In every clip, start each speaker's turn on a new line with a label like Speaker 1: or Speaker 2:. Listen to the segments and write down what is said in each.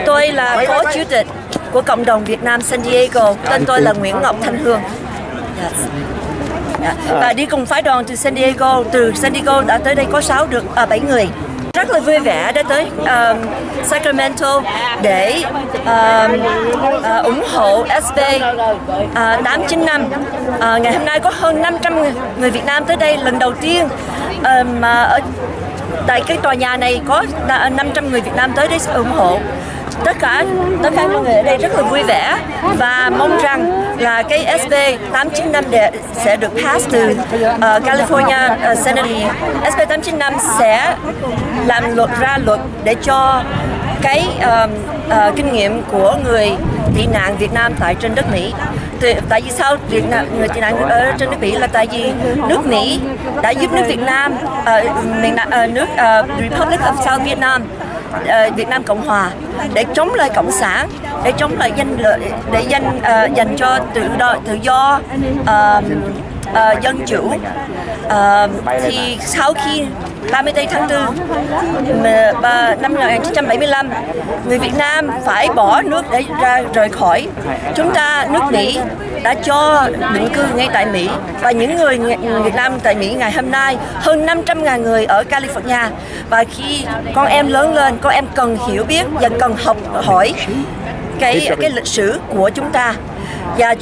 Speaker 1: Tôi là phó chủ tịch của cộng đồng Việt Nam San Diego. Tên tôi là Nguyễn Ngọc Thanh Hương. Và đi cùng phái đoàn từ San Diego đã tới đây có 7 người. Rất là vui vẻ đã tới Sacramento để ủng hộ SB 895. Ngày hôm nay có hơn 500 người Việt Nam tới đây lần đầu tiên, mà ở tại cái tòa nhà này có 500 người Việt Nam tới đây ủng hộ. Tất cả mọi người ở đây rất là vui vẻ và mong rằng là cái SB 895 sẽ được pass từ California Senate. SB 895 sẽ làm ra luật để cho cái kinh nghiệm của người tị nạn Việt Nam tại trên đất Mỹ. Tại vì sao người tị nạn ở trên nước Mỹ là tại vì nước Mỹ đã giúp nước Việt Nam, nước Republic of South Vietnam, Việt Nam Cộng Hòa, để chống lại cộng sản, để chống lại dành cho tự do dân chủ. Thì sau khi 30 tháng 4 năm 1975, người Việt Nam phải bỏ nước để rời khỏi. Nước Mỹ đã cho định cư ngay tại Mỹ, và những người Việt Nam tại Mỹ ngày hôm nay hơn 500.000 người ở California. Và khi con em lớn lên, con em cần hiểu biết và cần học hỏi cái lịch sử của chúng ta. Và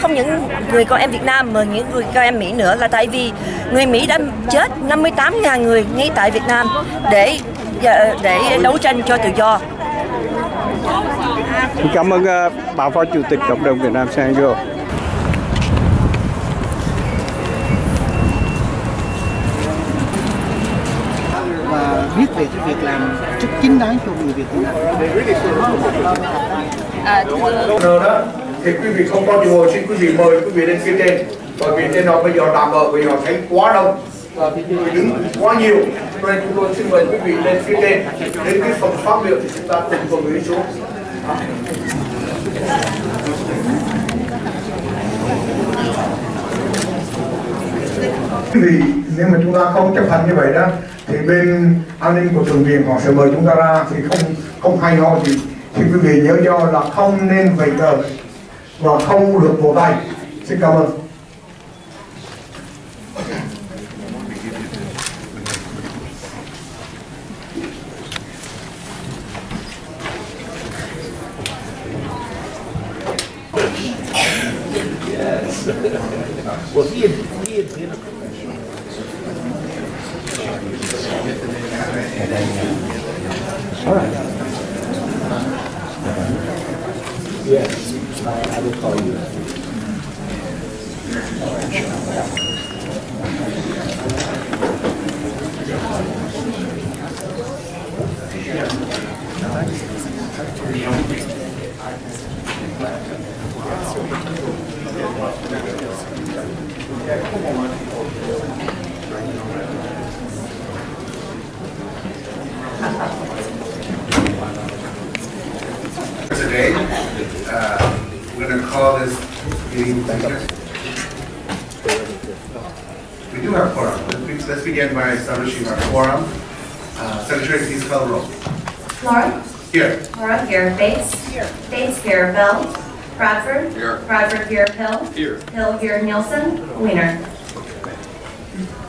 Speaker 1: không những người con em Việt Nam mà những người con em Mỹ nữa, là tại vì người Mỹ đã chết 58.000 người ngay tại Việt Nam để đấu tranh cho tự do.
Speaker 2: Cảm ơn bà phó chủ tịch cộng đồng Việt Nam San Diego.
Speaker 3: Và viết về cái việc làm rất chính đáng cho người Việt Nam.
Speaker 4: Đó thì quý vị không có chùa, xin quý vị mời quý vị lên phía trên, bởi vì trên đó bây giờ tạm ở vì họ thấy quá đông và thì quý vị đứng quá nhiều, cho nên chúng tôi xin mời quý vị lên phía trên. Đến cái phần phát biểu thì chúng ta cùng với xuống. Quý vị, nếu mà chúng ta không chấp hành như vậy đó thì bên an ninh của thượng viện họ sẽ mời chúng ta ra, thì không hay ho gì. Thì quý vị nhớ do là không nên vẫy cờ và không được vỗ tay. Xin cảm ơn.
Speaker 5: Well, he had been a
Speaker 2: All right.
Speaker 5: yes, I will call you.
Speaker 4: Today, we're going to call this meeting. We do have quorum. Let's begin by establishing our quorum. Secretary, please call the roll.
Speaker 6: Laura?
Speaker 4: Here.
Speaker 6: Laura here. Bates? Here. Bates here. Bell? Bradford?
Speaker 4: Here.
Speaker 6: Bradford here. Hill?
Speaker 4: Here.
Speaker 6: Hill here. Nielsen? Wiener?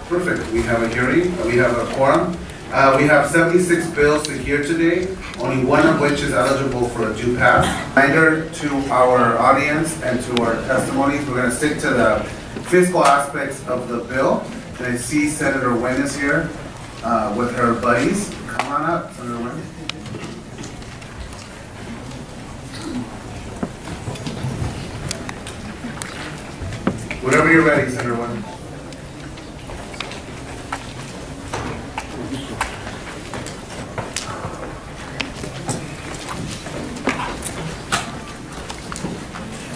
Speaker 4: Perfect. We have a hearing. We have a quorum. We have 76 bills to hear today, only one of which is eligible for a due pass. Reminder to our audience and to our testimonies, we're going to stick to the fiscal aspects of the bill. And I see Senator Nguyen is here with her buddies. Come on up, Senator Nguyen. Whenever you're ready, Senator Nguyen.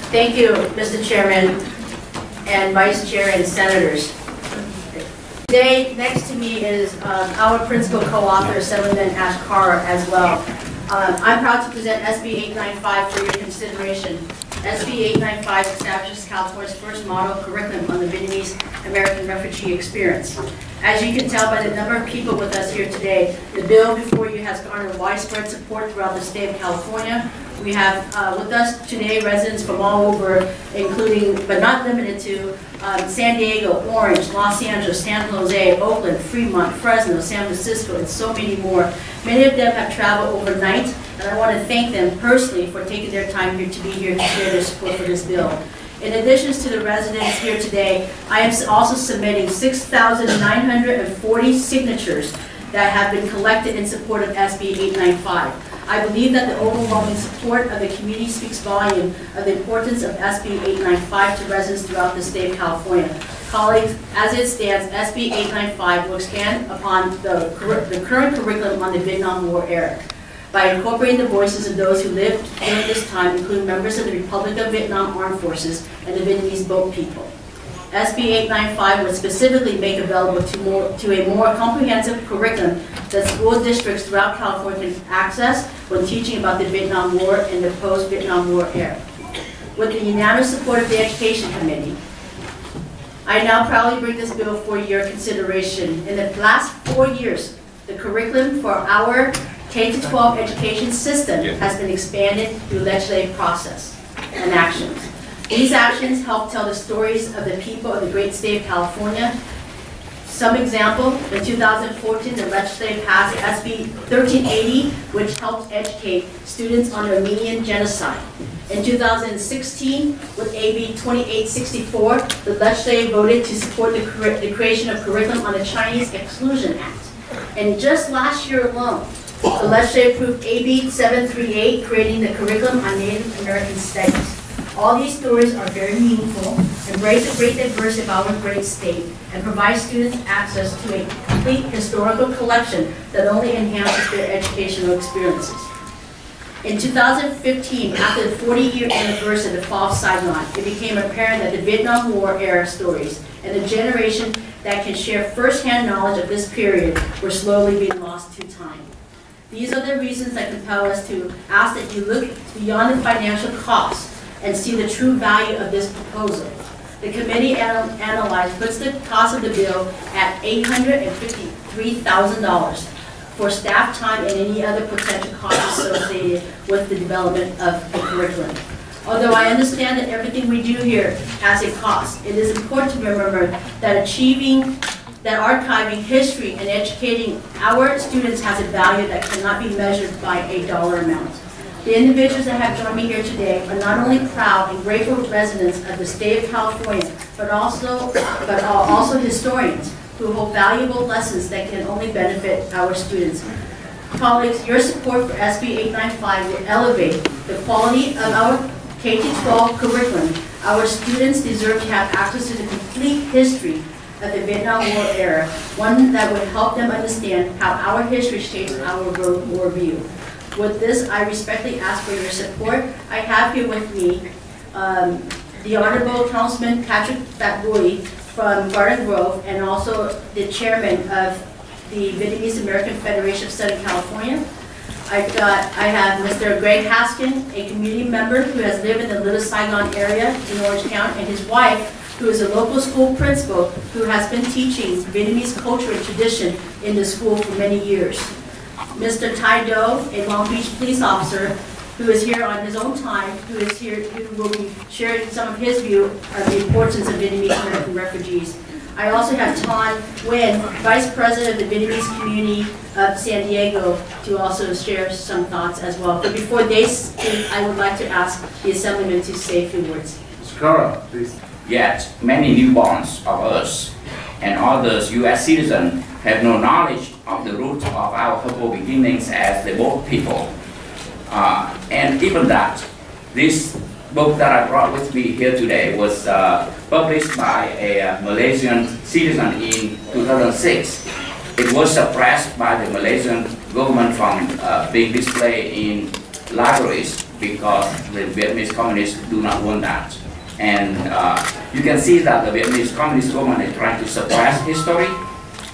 Speaker 7: Thank you, Mr. Chairman and Vice Chair and Senators. Today, next to me is our principal co-author, Senator Ashkar, as well. I'm proud to present SB 895 for your consideration. SB 895 establishes California's first model curriculum on the Vietnamese American refugee experience. As you can tell by the number of people with us here today, the bill before you has garnered widespread support throughout the state of California. We have with us today residents from all over, including, but not limited to, San Diego, Orange, Los Angeles, San Jose, Oakland, Fremont, Fresno, San Francisco, and so many more. Many of them have traveled overnight, and I want to thank them personally for taking their time here to be here to share their support for this bill. In addition to the residents here today, I am also submitting 6,940 signatures that have been collected in support of SB 895. I believe that the overwhelming support of the community speaks volume of the importance of SB 895 to residents throughout the state of California. Colleagues, as it stands, SB 895 will expand upon the current curriculum on the Vietnam War era by incorporating the voices of those who lived during this time, including members of the Republic of Vietnam Armed Forces and the Vietnamese boat people. SB 895 would specifically make available to a more comprehensive curriculum that school districts throughout California can access when teaching about the Vietnam War and the post-Vietnam War era. With the unanimous support of the Education Committee, I now proudly bring this bill for your consideration. In the last 4 years, the curriculum for our K-12 education system has been expanded through legislative process and actions. These actions help tell the stories of the people of the great state of California. Some example, in 2014, the legislature passed SB 1380, which helped educate students on the Armenian genocide. In 2016, with AB 2864, the legislature voted to support the creation of curriculum on the Chinese Exclusion Act. And just last year alone, the legislature approved AB 738, creating the curriculum on Native American studies. All these stories are very meaningful, embrace the great diversity of our great state, and provide students access to a complete historical collection that only enhances their educational experiences. In 2015, after the 40-year anniversary of the fall of Saigon, it became apparent that the Vietnam War era stories and the generation that can share first-hand knowledge of this period were slowly being lost to time. These are the reasons that compel us to ask that you look beyond the financial costs and see the true value of this proposal. The committee puts the cost of the bill at $853,000 for staff time and any other potential costs associated with the development of the curriculum. Although I understand that everything we do here has a cost, it is important to remember that archiving history and educating our students has a value that cannot be measured by a dollar amount. The individuals that have joined me here today are not only proud and grateful residents of the state of California, but are also historians who hold valuable lessons that can only benefit our students. Colleagues, your support for SB 895 will elevate the quality of our K-12 curriculum. Our students deserve to have access to the complete history of the Vietnam War era, one that would help them understand how our history shapes our war view. With this, I respectfully ask for your support. I have here with me the Honorable Councilman Patrick Buổi from Garden Grove, and also the chairman of the Vietnamese American Federation of Southern California. I have Mr. Greg Haskin, a community member who has lived in the Little Saigon area in Orange County, and his wife, who is a local school principal who has been teaching Vietnamese culture and tradition in the school for many years. Mr. Tai Do, a Long Beach police officer who is here on his own time, who will be sharing some of his view of the importance of Vietnamese American refugees. I also have Ton Nguyen, Vice President of the Vietnamese community of San Diego, to also share some thoughts as well. But before they speak, I would like to ask the Assemblyman to say a few words.
Speaker 4: Mr. Kara, please.
Speaker 8: Yet, many newborns of us and others U.S. citizens have no knowledge of the roots of our humble beginnings as the boat people. And even that, this book that I brought with me here today was published by a Malaysian citizen in 2006. It was suppressed by the Malaysian government from being displayed in libraries because the Vietnamese communists do not want that. And you can see that the Vietnamese communist government is trying to suppress history.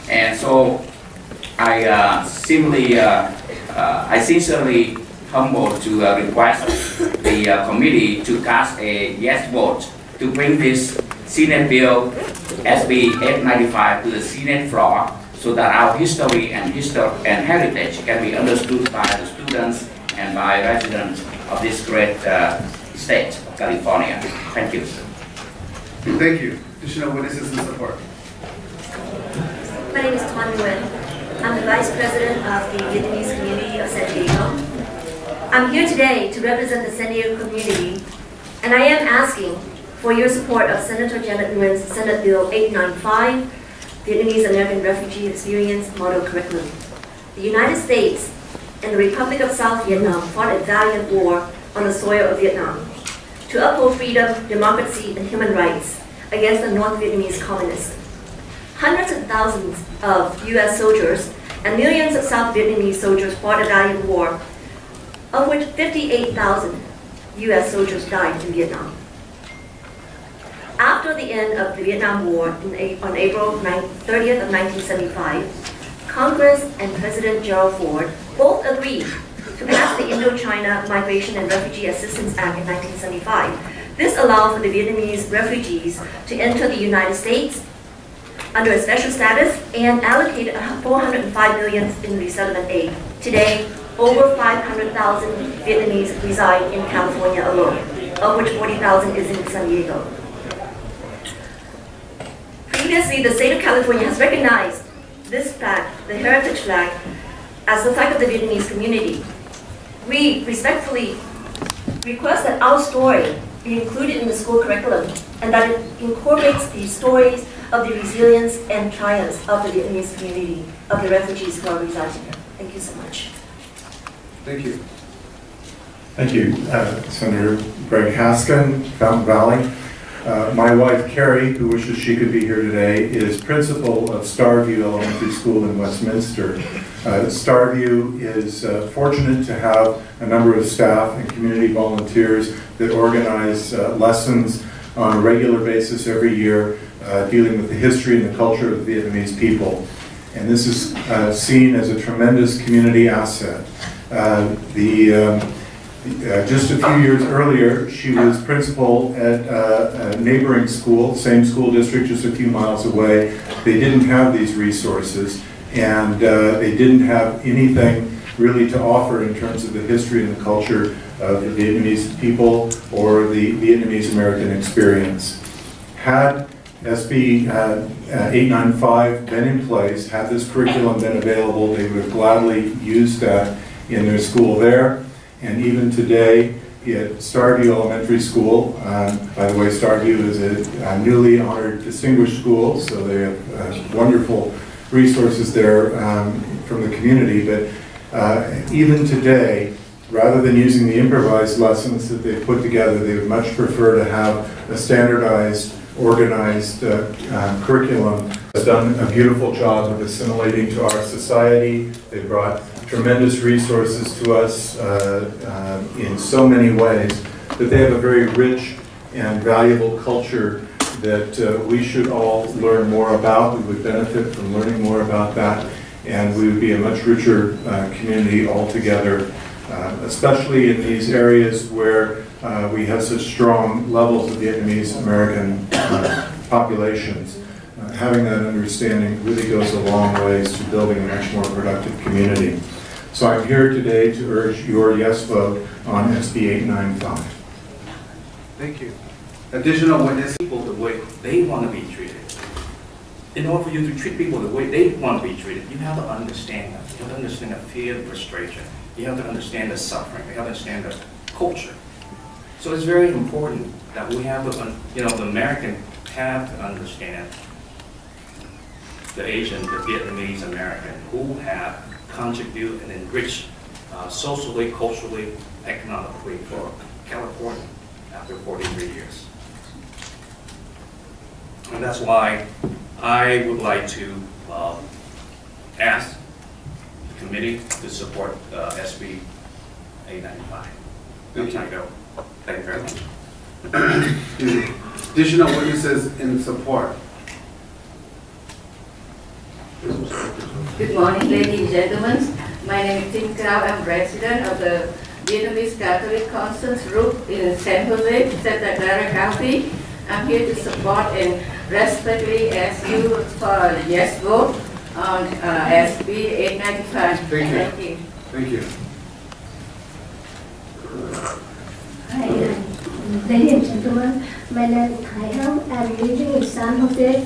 Speaker 8: And so I sincerely humbled to request the committee to cast a yes vote to bring this Senate Bill SB 895 to the Senate floor so that our history and heritage can be understood by the students and by residents of this great state of California. Thank you.
Speaker 4: Thank you. Additional witnesses in support.
Speaker 1: My name is Tuan Nguyen. I'm the Vice President of the Vietnamese community of San Diego. I'm here today to represent the San Diego community, and I am asking for your support of Senator Janet Nguyen's Senate Bill 895, Vietnamese American Refugee Experience Model Curriculum. The United States and the Republic of South Vietnam fought a valiant war on the soil of Vietnam to uphold freedom, democracy, and human rights against the North Vietnamese communists. Hundreds of thousands of U.S. soldiers and millions of South Vietnamese soldiers fought a valiant war, of which 58,000 U.S. soldiers died in Vietnam. After the end of the Vietnam War on April 30th of 1975, Congress and President Gerald Ford both agreed to pass the Indochina Migration and Refugee Assistance Act in 1975. This allowed for the Vietnamese refugees to enter the United States under a special status and allocated $405 million in resettlement aid. Today, over 500,000 Vietnamese reside in California alone, of which 40,000 is in San Diego. Previously, the state of California has recognized this flag, the heritage flag, as the flag of the Vietnamese community. We respectfully request that our story be included in the school curriculum and that it incorporates the stories of the resilience and triumphs of the Vietnamese community, of the refugees who are residing here. Thank you so much.
Speaker 4: Thank you.
Speaker 9: Thank you, Senator Greg Haskin, Fountain Valley. My wife, Carrie, who wishes she could be here today, is principal of Starview Elementary School in Westminster. Starview is fortunate to have a number of staff and community volunteers that organize lessons on a regular basis every year, dealing with the history and the culture of the Vietnamese people. And this is seen as a tremendous community asset. Just a few years earlier, she was principal at a neighboring school, same school district just a few miles away. They didn't have these resources, and they didn't have anything really to offer in terms of the history and the culture of the Vietnamese people or the Vietnamese American experience. Had SB 895 been in place, had this curriculum been available, they would have gladly used that in their school there. And even today at Starview Elementary School, by the way, Starview is a newly honored distinguished school, so they have wonderful resources there from the community. But even today, rather than using the improvised lessons that they put together, they would much prefer to have a standardized, organized curriculum. Has done a beautiful job of assimilating to our society. They brought tremendous resources to us in so many ways, that they have a very rich and valuable culture that we should all learn more about. We would benefit from learning more about that, and we would be a much richer community altogether, especially in these areas where we have such strong levels of Vietnamese American populations. Having that understanding really goes a long ways to building a much more productive community. So I'm here today to urge your yes vote on SB 895.
Speaker 4: Thank you. Additional witness.
Speaker 5: People the way they want to be treated. In order for you to treat people the way they want to be treated, you have to understand them. You have to understand the fear and frustration. You have to understand the suffering. You have to understand the culture. So it's very important that we have to, the American have to understand the Asian, the Vietnamese American, who have contributed and enriched socially, culturally, economically for California after 43 years. And that's why I would like to ask the committee to support SB 895. That's how I go. Thank you very much.
Speaker 4: Additional witnesses in support.
Speaker 10: Good morning, ladies and gentlemen. My name is Tim Crow. I'm resident of the Vietnamese Catholic Conference group in San Jose, Santa Clara County. I'm here to support and respectfully ask you for a yes vote on SB 895.
Speaker 4: Thank you.
Speaker 10: Thank you.
Speaker 4: Thank you.
Speaker 11: Hi, ladies and gentlemen. My name is Hai Hong. I'm living in San Jose,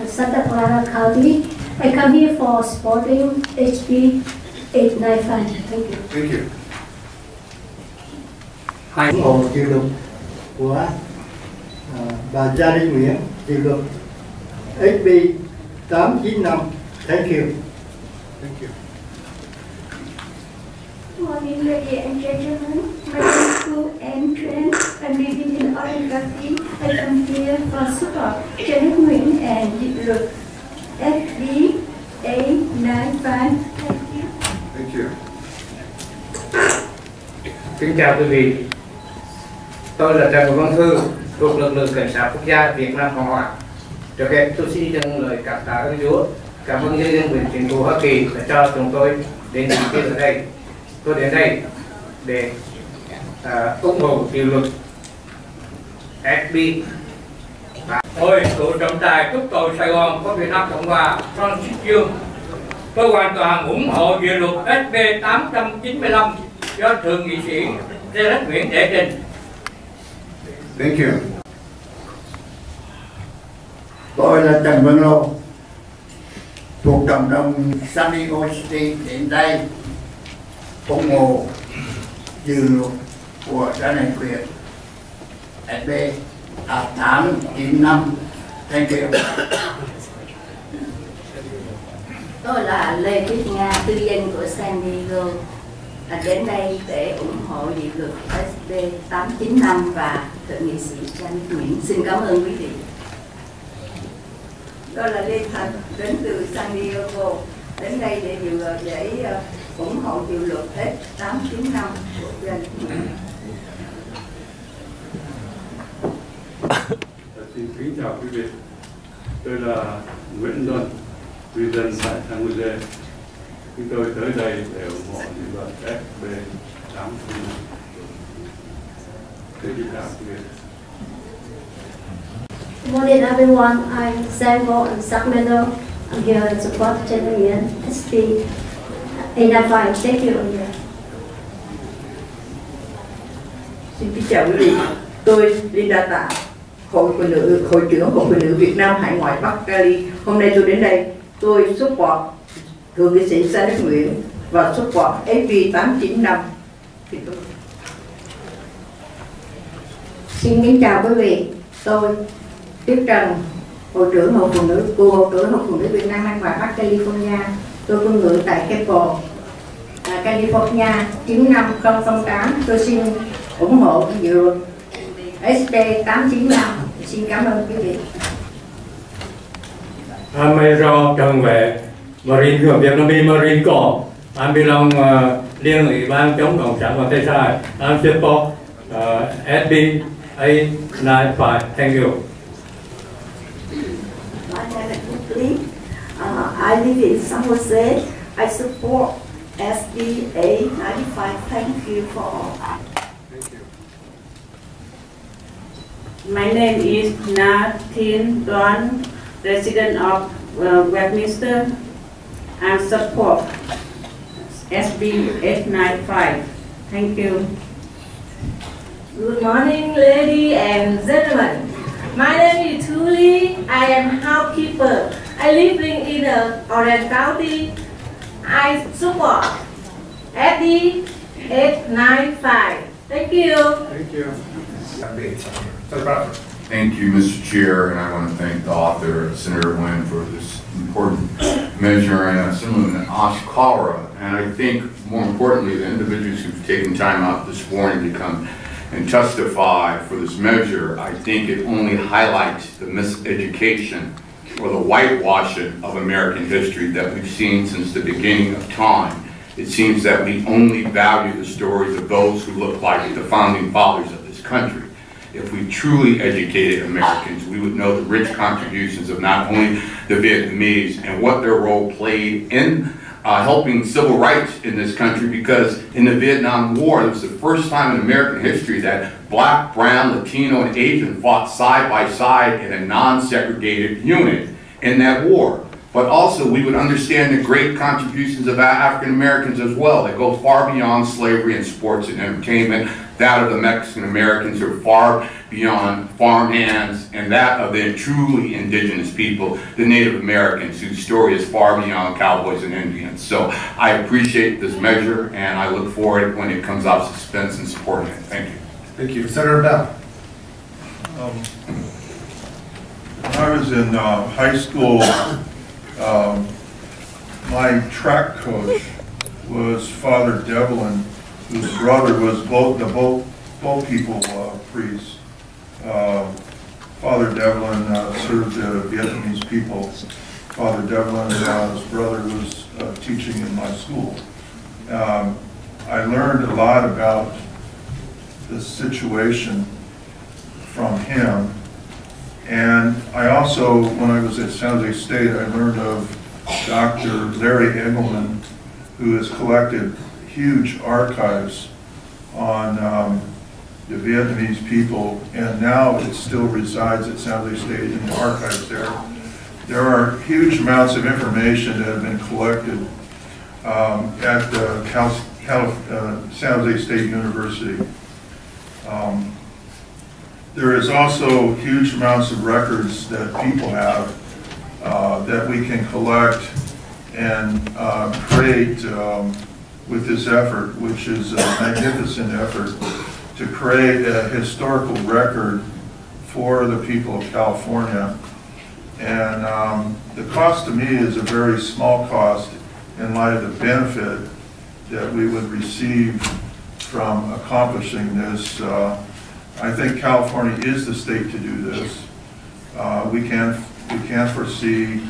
Speaker 11: Santa Clara County. I come here for supporting HB 895. Thank you.
Speaker 4: Thank you.
Speaker 3: Hai ủng hộ dự luật của bà Janet Nguyễn, dự luật HB 895. Thank you.
Speaker 4: Thank you.
Speaker 11: Good morning, ladies and gentlemen. My name is Ku and Triẽn. I'm living in Orange County. I come here for support Janet Nguyễn and dự luật SB 895. Thank you.
Speaker 4: Thank you.
Speaker 12: Kính chào quý vị. Tôi là Trần Văn Thư, thuộc lực lượng cảnh sát quốc gia Việt Nam Cộng hòa. Trước hết tôi xin dâng lời cảm tạ ơn Chúa, cảm ơn nhân dân quyền chính phủ Hoa Kỳ đã cho chúng tôi đến dự kiến ở đây. Tôi đến đây để ủng hộ điều luật SB. Tôi cựu trọng tài cấp cầu Sài Gòn của Việt Nam Cộng hòa Francis Dương. Tôi hoàn toàn ủng hộ dự luật SB 895 do thượng nghị sĩ Janet Nguyễn đệ trình.
Speaker 4: Thank you.
Speaker 13: Tôi là Trần Văn Lô, thuộc cộng đồng San Diego City đến đây ủng hộ dự luật của Janet Nguyễn SB 895. Thank you.
Speaker 14: Tôi là Lê Tuyết Nga, tư dân của San Diego, đến đây để ủng hộ dự luật SB 895 và thượng nghị sĩ Janet Nguyễn. Xin cảm ơn quý vị. Tôi là Lê Thành, đến từ San Diego, đến đây để ủng hộ dự luật SB 895 của Janet Nguyễn.
Speaker 15: Xin kính chào quý vị. Tôi là Nguyễn Luân, cư dân tại San Jose. Chúng tôi tới đây để ủng hộ dự luật SB 895. Xin chào quý vị.
Speaker 11: Good morning, everyone. I'm Sango in Sacramento. I'm here to support Janet Nguyễn SB 895. Thank you.
Speaker 16: Xin kính chào quý vị. Tôi Linda Tạ, Hội trưởng Hội Phụ nữ Việt Nam hải ngoại Bắc Cali. Hôm nay tôi đến đây, tôi support thượng nghị sĩ Janet Nguyễn và support SB 895.
Speaker 17: Xin kính chào quý vị. Tôi Tuyết Trần, Hội trưởng Hội Phụ nữ, cựu Hội trưởng Hội Phụ nữ Việt Nam hải ngoại Bắc California. Tôi cư ngụ tại Keppel, California 95008. Tôi xin ủng hộ dự luật SB 895. Xin cảm ơn quý vị.
Speaker 18: I'm Trần Vệ, Marine của Vietnamese Marine Corps. I'm belong Liên ủy ban chống cộng sản và Tây Sai. I'm support SB 895. Thank you.
Speaker 19: My name is Lee. I live in San Jose. I support SB 895. Thank you for all.
Speaker 20: My name is Na Thiên Đoan, resident of Westminster. I support SB 895. Thank you.
Speaker 21: Good morning, ladies and gentlemen. My name is Thuli. I am housekeeper. I live in Orange County. I support SB 895. Thank you.
Speaker 4: Thank you.
Speaker 22: Thank you, Mr. Chair, and I want to thank the author, Senator Nguyen, for this important measure and similarly cholera. And I think, more importantly, the individuals who've taken time out this morning to come and testify for this measure, I think it only highlights the miseducation or the whitewashing of American history that we've seen since the beginning of time. It seems that we only value the stories of those who look like the founding fathers of this country. If we truly educated Americans, we would know the rich contributions of not only the Vietnamese and what their role played in helping civil rights in this country, because in the Vietnam War, it was the first time in American history that black, brown, Latino, and Asian fought side by side in a non-segregated unit in that war. But also, we would understand the great contributions of African Americans as well that go far beyond slavery and sports and entertainment. That of the Mexican Americans are far beyond farmhands, and that of the truly indigenous people, the Native Americans, whose story is far beyond cowboys and Indians. So I appreciate this measure, and I look forward when it comes off suspense and supporting it. Thank you.
Speaker 4: Thank you. Senator Bell.
Speaker 2: When I was in high school, my track coach was Father Devlin, whose brother was both people priests. Father Devlin served the Vietnamese people. Father Devlin, his brother, was teaching in my school. I learned a lot about the situation from him. And I also, when I was at San Jose State, I learned of Dr. Larry Engelman, who has collected huge archives on the Vietnamese people, and now it still resides at San Jose State in the archives there. There are huge amounts of information that have been collected at San Jose State University. There is also huge amounts of records that people have that we can collect and create with this effort, which is a magnificent effort to create a historical record for the people of California. And the cost to me is a very small cost in light of the benefit that we would receive from accomplishing this. I think California is the state to do this. We can foresee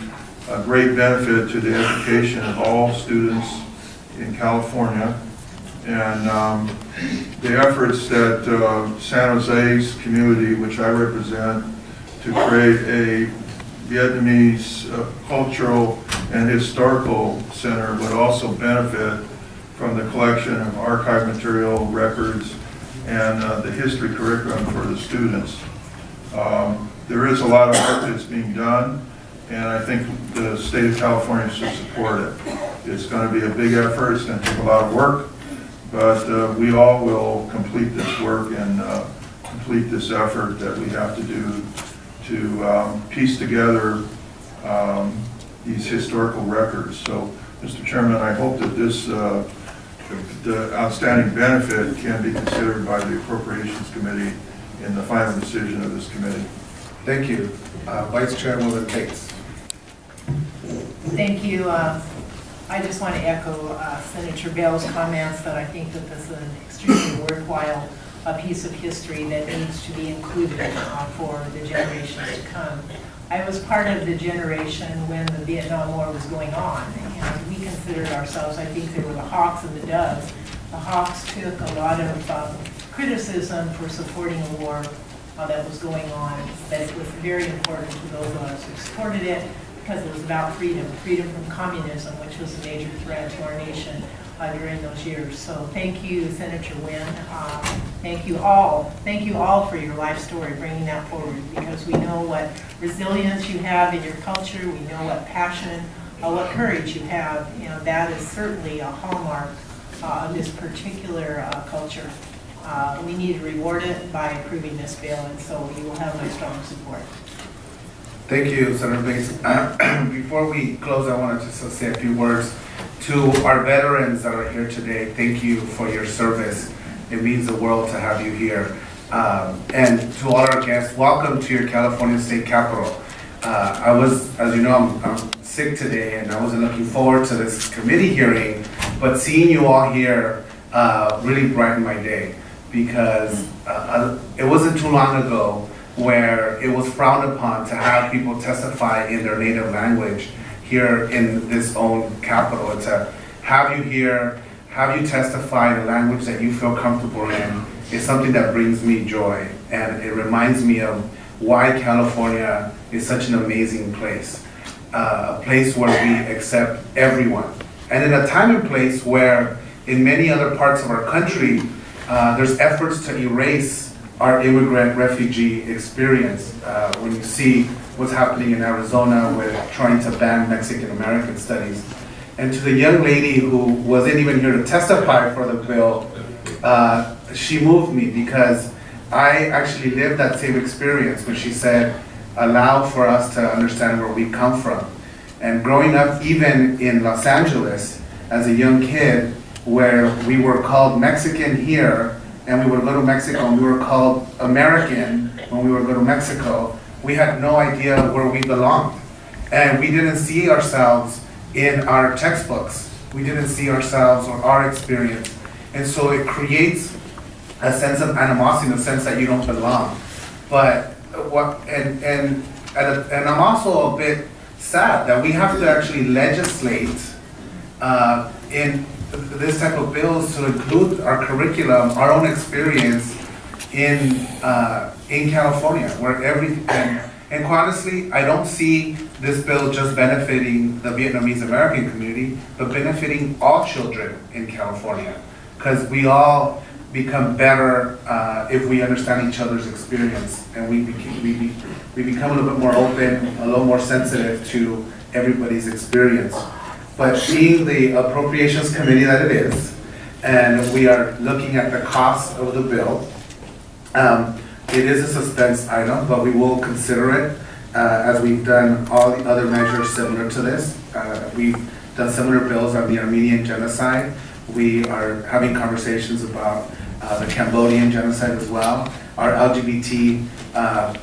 Speaker 2: a great benefit to the education of all students in California, and the efforts that San Jose's community, which I represent, to create a Vietnamese cultural and historical center would also benefit from the collection of archive material, records, and the history curriculum for the students. There is a lot of work that's being done, and I think the state of California should support it. It's going to be a big effort, it's going to take a lot of work, but we all will complete this work and complete this effort that we have to do to piece together these historical records. So, Mr. Chairman, I hope that this the outstanding benefit can be considered by the Appropriations Committee in the final decision of this committee.
Speaker 4: Thank you. Vice Chairwoman Bates.
Speaker 6: Thank you. I just want to echo Senator Bell's comments that I think that this is an extremely worthwhile piece of history that needs to be included for the generations to come. I was part of the generation when the Vietnam War was going on, and we considered ourselves, I think there were the Hawks and the Doves. The Hawks took a lot of criticism for supporting a war that was going on, but it was very important to those of us who supported it because it was about freedom, freedom from communism, which was a major threat to our nation during those years. So thank you, Senator Nguyen. Thank you all for your life story, bringing that forward, because we know what resilience you have in your culture, we know what passion, what courage you have. You know, that is certainly a hallmark of this particular culture. We need to reward it by approving this bill, and so you will have my strong support.
Speaker 4: Thank you, Senator Bates. Before we close, I wanted to say a few words to our veterans that are here today. Thank you for your service. It means the world to have you here. And to all our guests, welcome to your California State Capitol. I was, as you know, I'm sick today, and I wasn't looking forward to this committee hearing, but seeing you all here really brightened my day, because it wasn't too long ago where it was frowned upon to have people testify in their native language here in this own capital. And to have you here, have you testify in a language that you feel comfortable in is something that brings me joy. And it reminds me of why California is such an amazing place. A place where we accept everyone, And in a time and place where in many other parts of our country, there's efforts to erase our immigrant refugee experience. When you see what's happening in Arizona with trying to ban Mexican American studies. And to the young lady who wasn't even here to testify for the bill, she moved me because I actually lived that same experience when she said, allow for us to understand where we come from. And growing up even in Los Angeles as a young kid, where we were called Mexican here, and we would go to Mexico and we were called American when we would go to Mexico, we had no idea where we belonged. And we didn't see ourselves in our textbooks. We didn't see ourselves or our experience. And so it creates a sense of animosity in the sense that you don't belong. But and I'm also a bit sad that we have to actually legislate in this type of bills to include our curriculum, our own experience in California, where and quite honestly, I don't see this bill just benefiting the Vietnamese American community, but benefiting all children in California, because we all become better if we understand each other's experience, and we become a little bit more open, a little more sensitive to everybody's experience. But being the Appropriations Committee that it is, and we are looking at the cost of the bill, it is a suspense item, but we will consider it as we've done all the other measures similar to this. We've done similar bills on the Armenian genocide. We are having conversations about the Cambodian genocide as well. Our LGBT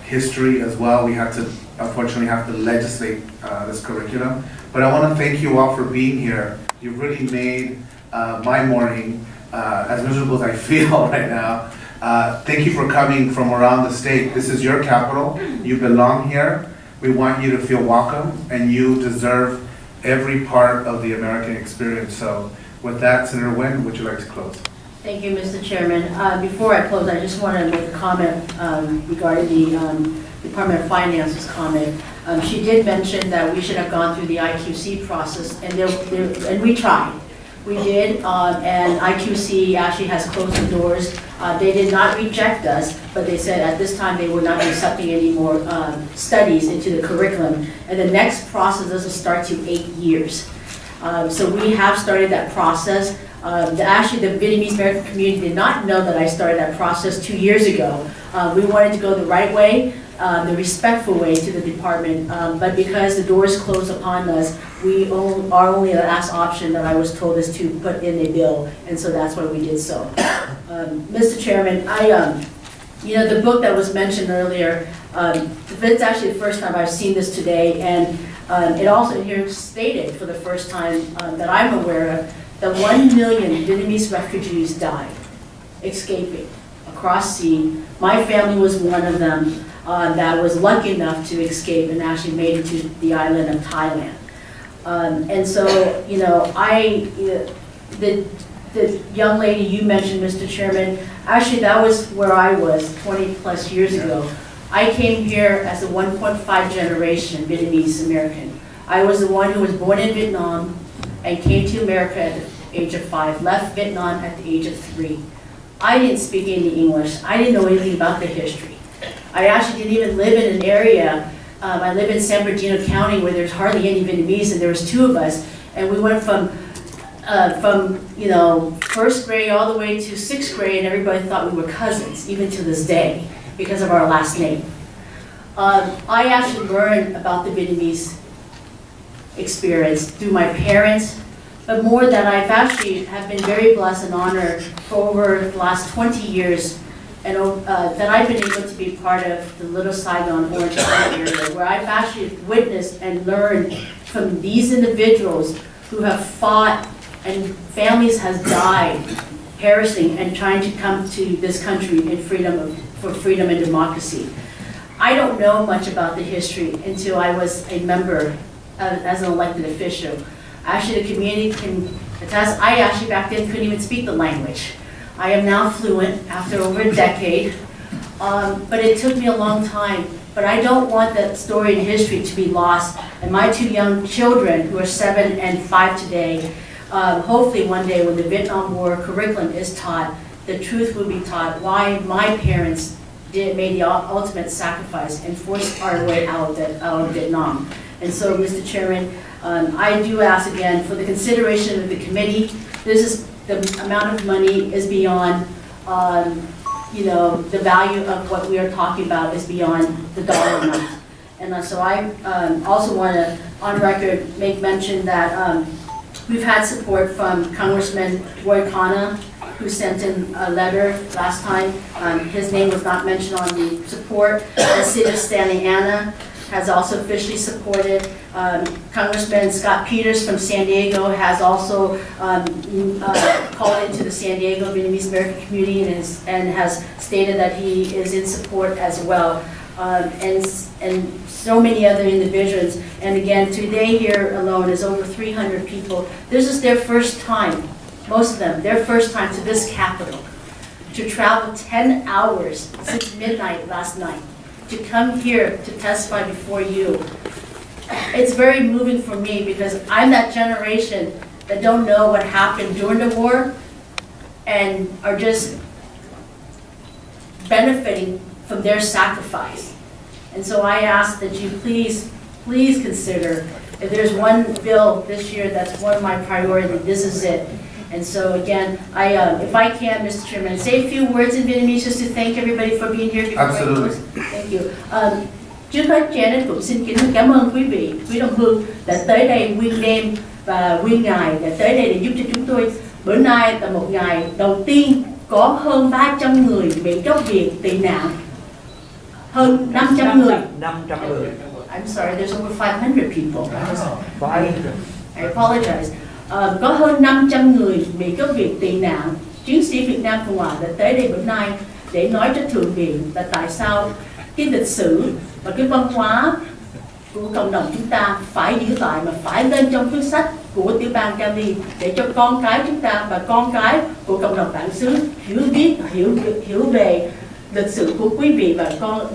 Speaker 4: history as well. We have to, unfortunately, have to legislate this curriculum. But I want to thank you all for being here. You've really made my morning as miserable as I feel right now. Thank you for coming from around the state. This is your capital. You belong here. We want you to feel welcome, and you deserve every part of the American experience. So with that, Senator Nguyen, would you like to close?
Speaker 7: Thank you, Mr. Chairman. Before I close, I just want to make a comment regarding the Department of Finance's comment. She did mention that we should have gone through the IQC process, and we tried. We did, and IQC actually has closed the doors. They did not reject us, but they said at this time they would not be accepting any more studies into the curriculum. And the next process doesn't start to 8 years. So we have started that process. Actually, the Vietnamese American community did not know that I started that process 2 years ago. We wanted to go the right way, the respectful way to the department, but because the doors closed upon us, our only last option that I was told is to put in a bill, and so that's why we did so. Mr. Chairman, the book that was mentioned earlier, it's actually the first time I've seen this today, and it also here stated for the first time that I'm aware of that 1 million Vietnamese refugees died escaping across sea. My family was one of them that was lucky enough to escape and actually made it to the island of Thailand. And so, the young lady you mentioned, Mr. Chairman, actually that was where I was 20 plus years ago. I came here as a 1.5 generation Vietnamese American. I was the one who was born in Vietnam and came to America at the age of 5, left Vietnam at the age of 3. I didn't speak any English. I didn't know anything about the history. I actually didn't even live in an area. I live in San Bernardino County where there's hardly any Vietnamese, and there was 2 of us, and we went from first grade all the way to 6th grade, and everybody thought we were cousins, even to this day, because of our last name. I actually learned about the Vietnamese experience through my parents, but more that I've actually have been very blessed and honored for over the last 20 years, and that I've been able to be part of the Little Saigon Orange County area, where I've actually witnessed and learned from these individuals who have fought and families has died, perishing and trying to come to this country in for freedom and democracy. I don't know much about the history until I was a member as an elected official. Actually, the community can attest, I actually back then couldn't even speak the language. I am now fluent after over a decade, but it took me a long time. But I don't want that story and history to be lost. And my 2 young children, who are 7 and 5 today, hopefully one day when the Vietnam War curriculum is taught, the truth will be taught why my parents made the ultimate sacrifice and forced our way out of Vietnam. And so, Mr. Chairman, I do ask again for the consideration of the committee. The amount of money is beyond, you know, the value of what we are talking about is beyond the dollar amount. And so I also want to, on record, make mention that we've had support from Congressman Roy Khanna, who sent in a letter last time. His name was not mentioned on the support. The city of Santa Ana has also officially supported. Congressman Scott Peters from San Diego has also called into the San Diego Vietnamese American community and has stated that he is in support as well. And so many other individuals. And again, today here alone is over 300 people. This is their first time, most of them, their first time to this capital, to travel 10 hours since midnight last night, to come here to testify before you. It's very moving for me because I'm that generation that don't know what happened during the war and are just benefiting from their sacrifice. And so I ask that you please consider, if there's one bill this year that's one of my priorities, this is it. And so again, if I can, Mr. Chairman, say a few words in Vietnamese just to thank everybody for being here.
Speaker 4: Absolutely.
Speaker 7: Thank you. Trước hết, Janet cũng xin kính cảm ơn quý vị, quý đồng hương đã tới đây nguyên đêm và nguyên ngày đã tới đây để giúp cho chúng tôi. Bữa nay là một ngày đầu tiên có hơn 300 người Mỹ gốc Việt tị nạn. Hơn 500 người.
Speaker 1: 500 người.
Speaker 7: I'm sorry, there's over 500 people. I apologize. Có hơn 500 người Mỹ gốc Việt tị nạn, chiến sĩ Việt Nam Cộng Hòa đã tới đây bữa nay để nói cho Thượng viện là tại sao cái lịch sử và cái văn hóa của cộng đồng chúng ta phải giữ lại mà phải lên trong cuốn sách của tiểu bang Cali để cho con cái chúng ta và con cái của cộng đồng bản xứ hiểu về lịch sử của quý vị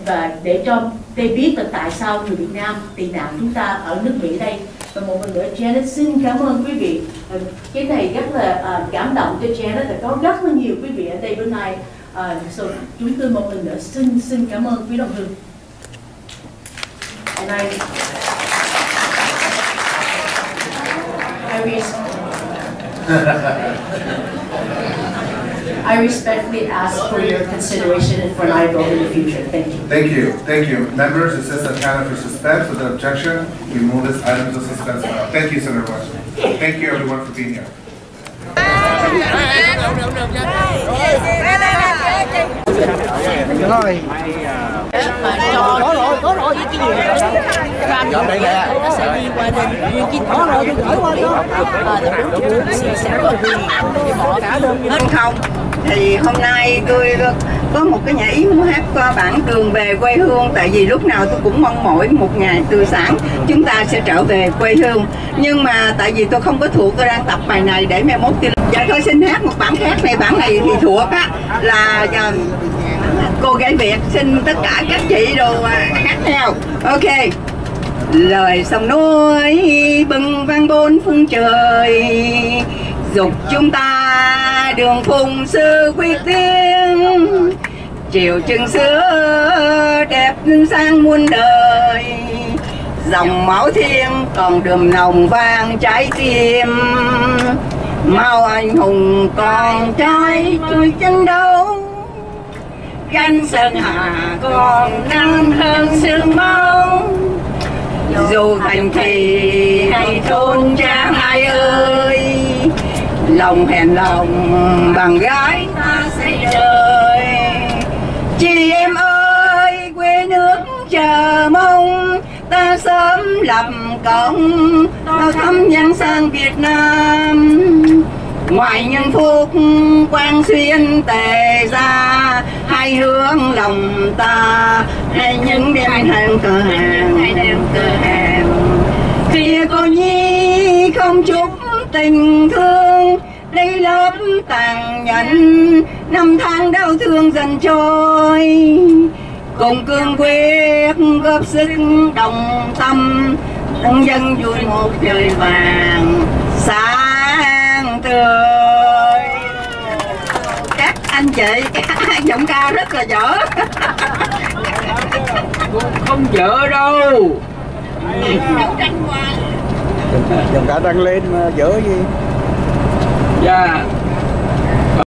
Speaker 7: và để cho they biết là tại sao người Việt Nam tị nạn chúng ta ở nước Mỹ đây. Và một lần nữa Janet xin cảm ơn quý vị. Cái này rất là cảm động cho Janet là có rất là nhiều quý vị ở đây bữa nay. Chúng tôi một lần nữa xin cảm ơn quý đồng hương. And I respectfully ask for your consideration and for my vote in the future. Thank you.
Speaker 4: Thank you. Thank you. Members, it says that time for suspense. With the objection, we move this item to suspense now. Thank you, Senator West. Thank you, everyone, for being here.
Speaker 8: Có rồi cái gì đó nó sẽ đi qua đến nguyên cái có rồi tôi gửi qua đó sẽ có quyền để bỏ cả đơn
Speaker 16: không thì hôm nay tôi có một cái nhã ý muốn hát qua bản Đường về quê hương, tại vì lúc nào tôi cũng mong mỏi một ngày tươi sáng chúng ta sẽ trở về quê hương, nhưng mà tại vì tôi không có thuộc, tôi đang tập bài này để mai mốt tôi tôi xin hát một bản khác này. Bản này thì thuộc á là cô gái Việt, xin tất cả các chị đồ hát theo. Ok. Lời sông núi bừng vang bốn phương trời, dục chúng ta đường phùng sư quyết tiếng, chiều trưng xưa đẹp sang muôn đời, dòng máu thiêng còn đượm nồng vang trái tim, mau anh hùng còn trai chui chân đấu, gánh sơn hà còn nắng hơn sương máu, dù thành thị hay thôn trang ai ơi, lòng hẹn lòng bằng gái ta xây đời. Chị em ơi quê nước chờ mong ta sớm lập công tao thăm nhân sang Việt Nam, ngoài nhân phúc quang xuyên tề ra, hai hướng lòng ta hay những đêm hàng cửa hàng, khi cô nhi không chút tình thương lấy lớp tàn nhẫn, năm tháng đau thương dần trôi, cùng cương quyết góp sức đồng tâm dân vui một trời vàng sáng.
Speaker 1: ơi. Các anh chị giọng ca rất là dở.
Speaker 9: Không dở đâu. Giọng ca tăng lên mà dở gì. Dạ.